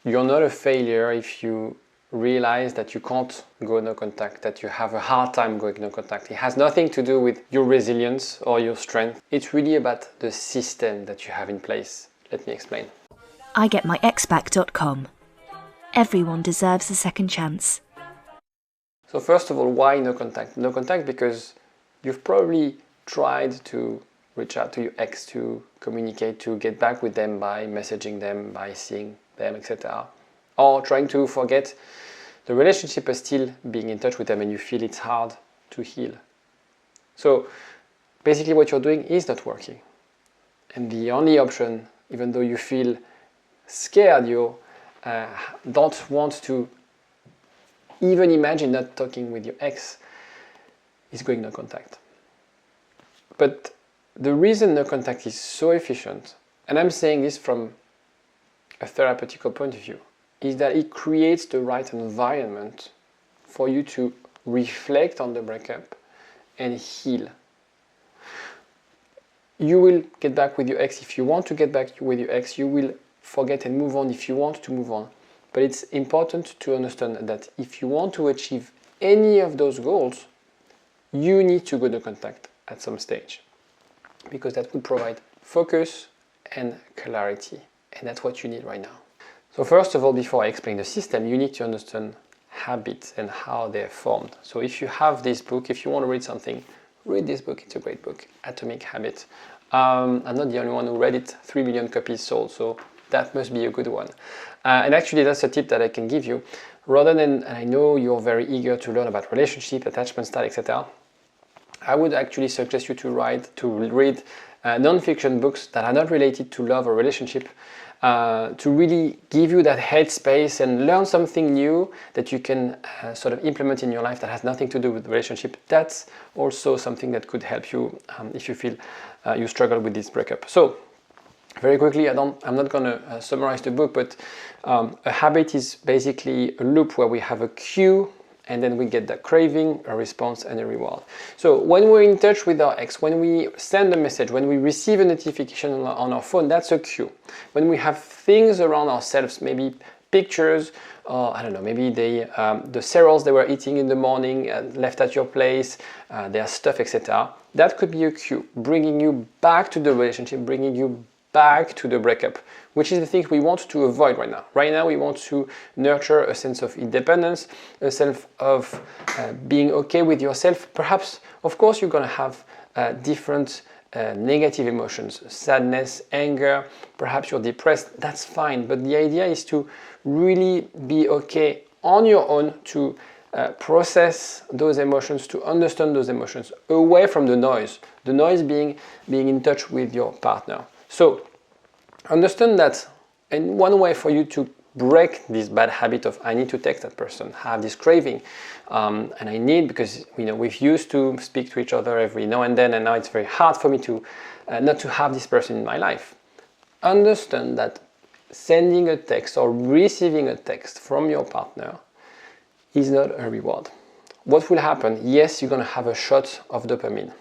you're not a failure if you realize that you can't go no contact, that you have a hard time going no contact. It has nothing to do with your resilience or your strength. It's really about the system that you have in place. Let me explain. igetmyexback.com. Everyone deserves a second chance. So first of all, why no contact? No contact because you've probably tried to reach out to your ex, to communicate, to get back with them by messaging them, by seeing them, etc. Or trying to forget the relationship but still being in touch with them, and you feel it's hard to heal. So basically what you're doing is not working. And the only option, even though you feel scared, you don't want to even imagine not talking with your ex, is going no contact. But the reason no contact is so efficient, and I'm saying this from a therapeutical point of view, is that it creates the right environment for you to reflect on the breakup and heal. You will get back with your ex if you want to get back with your ex. You will forget and move on if you want to move on. But it's important to understand that if you want to achieve any of those goals, you need to go to contact at some stage, because that will provide focus and clarity, and that's what you need right now. So first of all, before I explain the system, you need to understand habits and how they're formed. So if you have this book, if you want to read something, read this book. It's a great book, Atomic Habits. I'm not the only one who read it. 3 million copies sold, so that must be a good one. And actually, that's a tip that I can give you. Rather than, and I know you're very eager to learn about relationship, attachment style, etc., I would actually suggest you to read non-fiction books that are not related to love or relationship, to really give you that headspace and learn something new that you can sort of implement in your life that has nothing to do with the relationship. That's also something that could help you if you feel you struggle with this breakup. So very quickly, I'm not going to summarize the book, but a habit is basically a loop where we have a cue, and then we get that craving, a response, and a reward. So when we're in touch with our ex, when we send a message, when we receive a notification on our phone, that's a cue. When we have things around ourselves, maybe pictures, or I don't know, maybe the cereals they were eating in the morning left at your place, their stuff, etc. That could be a cue, bringing you back to the relationship, bringing you back to the breakup, which is the thing we want to avoid right now. Right now we want to nurture a sense of independence, a sense of being okay with yourself. Perhaps, of course, you're going to have different negative emotions, sadness, anger, perhaps you're depressed, that's fine. But the idea is to really be okay on your own, to process those emotions, to understand those emotions, away from the noise being in touch with your partner. So understand that, and one way for you to break this bad habit of I need to text that person, have this craving, and I need, because we've used to speak to each other every now and then, and now it's very hard for me to not to have this person in my life. Understand that sending a text or receiving a text from your partner is not a reward. What will happen? Yes, you're going to have a shot of dopamine,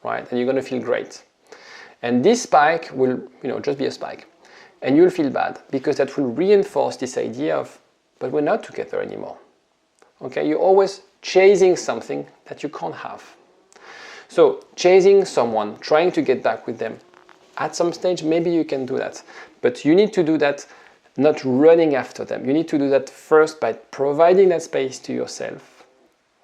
right? And you're going to feel great. And this spike will, just be a spike. And you'll feel bad because that will reinforce this idea of, but we're not together anymore. Okay, you're always chasing something that you can't have. So chasing someone, trying to get back with them, at some stage, maybe you can do that. But you need to do that not running after them. You need to do that first by providing that space to yourself,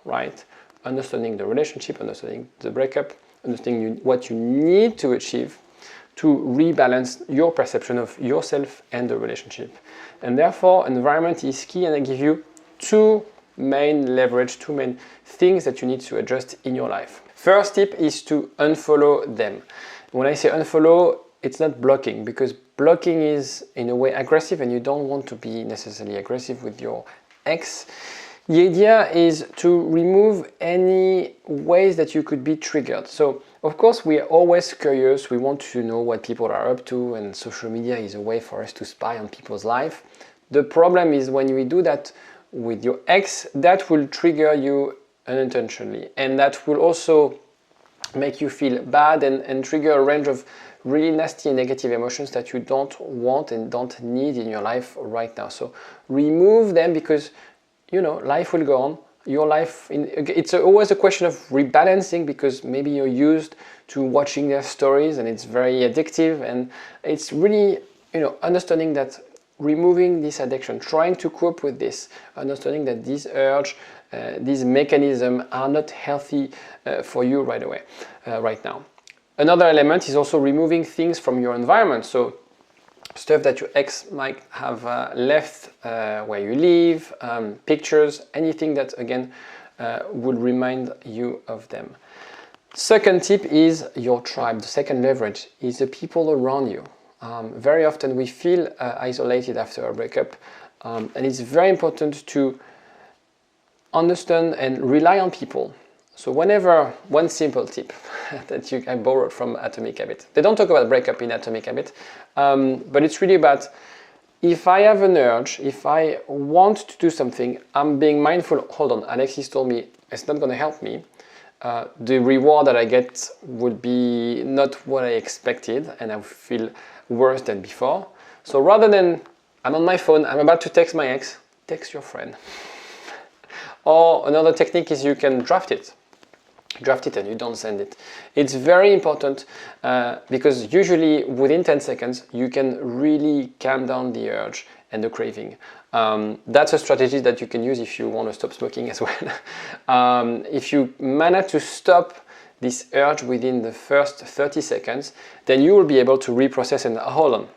right? Understanding the relationship, understanding the breakup, understanding what you need to achieve to rebalance your perception of yourself and the relationship. And therefore, environment is key, and I give you two main things that you need to adjust in your life. First tip is to unfollow them. When I say unfollow, it's not blocking, because blocking is in a way aggressive, and you don't want to be necessarily aggressive with your ex. The idea is to remove any ways that you could be triggered. So, of course, we are always curious. We want to know what people are up to, and social media is a way for us to spy on people's life. The problem is when we do that with your ex, that will trigger you unintentionally, and that will also make you feel bad and trigger a range of really nasty and negative emotions that you don't want and don't need in your life right now. So remove them, because life will go on. Your life, it's always a question of rebalancing, because maybe you're used to watching their stories and it's very addictive, and it's really understanding that removing this addiction, trying to cope with this, understanding that this urge, these mechanisms are not healthy for you right now. Another element is also removing things from your environment. So stuff that your ex might have left where you live, pictures, anything that again would remind you of them. Second tip is your tribe. The second leverage is the people around you. Very often we feel isolated after a breakup, and it's very important to understand and rely on people. So one simple tip that I borrowed from Atomic Habit. They don't talk about breakup in Atomic Habit, but it's really about, if I have an urge, if I want to do something, I'm being mindful, hold on, Alexis told me it's not going to help me. The reward that I get would be not what I expected, and I feel worse than before. So rather than, I'm on my phone, I'm about to text my ex, text your friend. Or another technique is you can draft it and you don't send it. It's very important because usually within 10 seconds you can really calm down the urge and the craving. That's a strategy that you can use if you want to stop smoking as well. If you manage to stop this urge within the first 30 seconds, then you will be able to reprocess and hold on.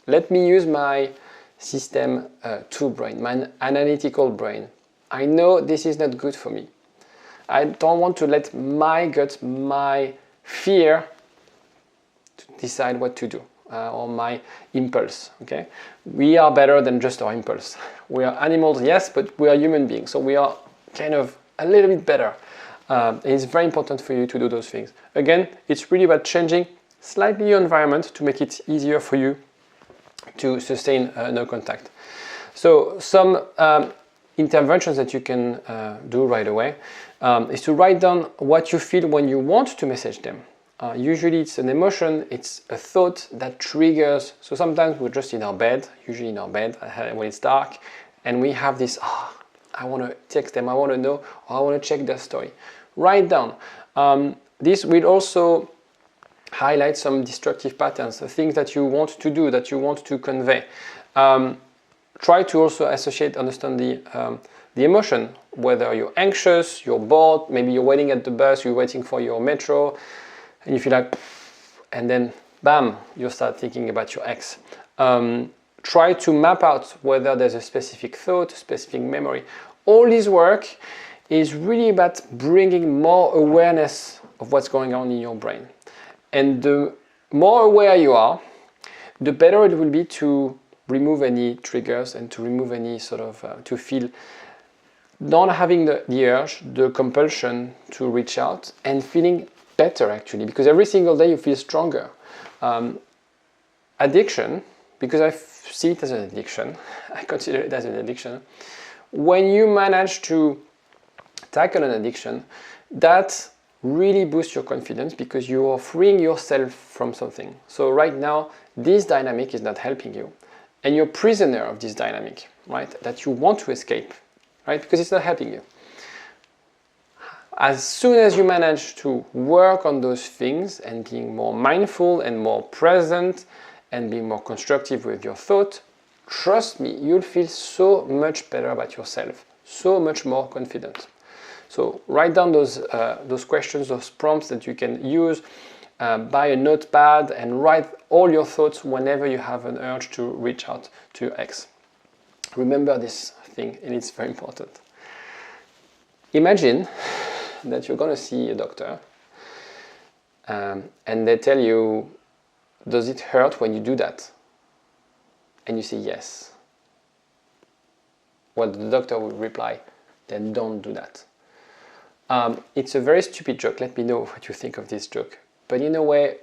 Let me use my system 2 brain, my analytical brain. I know this is not good for me. I don't want to let my gut, my fear, to decide what to do, or my impulse, okay? We are better than just our impulse. We are animals, yes, but we are human beings, so we are kind of a little bit better. It's very important for you to do those things. Again, it's really about changing slightly your environment to make it easier for you to sustain no contact. So some interventions that you can do right away is to write down what you feel when you want to message them. Usually it's an emotion, it's a thought that triggers. So sometimes we're just in our bed, usually in our bed when it's dark, and we have this, I want to text them, I want to know, or I want to check their story. Write down. This will also highlight some destructive patterns, the things that you want to do, that you want to convey. Try to also understand the emotion, whether you're anxious, you're bored, maybe you're waiting at the bus, you're waiting for your metro, and you feel like, and then bam, you start thinking about your ex. Try to map out whether there's a specific thought, a specific memory. All this work is really about bringing more awareness of what's going on in your brain. And the more aware you are, the better it will be to remove any triggers and to remove any sort of, to feel not having the urge, the compulsion to reach out, and feeling better actually, because every single day you feel stronger. Addiction, because I see it as an addiction, I consider it as an addiction. When you manage to tackle an addiction, that really boosts your confidence because you are freeing yourself from something. So right now, this dynamic is not helping you. And you're prisoner of this dynamic, right? That you want to escape, right? Because it's not helping you. As soon as you manage to work on those things and being more mindful and more present and being more constructive with your thought, trust me, you'll feel so much better about yourself, so much more confident. So write down those questions, those prompts that you can use. Buy a notepad and write all your thoughts whenever you have an urge to reach out to your ex. Remember this thing, and it's very important. Imagine that you're going to see a doctor and they tell you, does it hurt when you do that? And you say yes. Well, the doctor will reply, then don't do that. It's a very stupid joke. Let me know what you think of this joke. But in a way,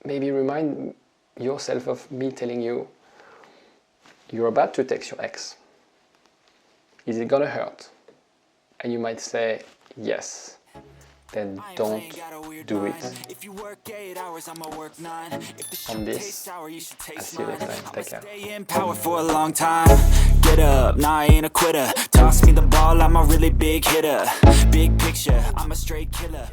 maybe remind yourself of me telling you, you're about to text your ex. Is it gonna hurt? And you might say, yes. then don't do it. On this, I'll see you next time. Take care. Stay in power for a long time. Get up, nah, I ain't a quitter. Toss me the ball, I'm a really big hitter. Big picture, I'm a straight killer.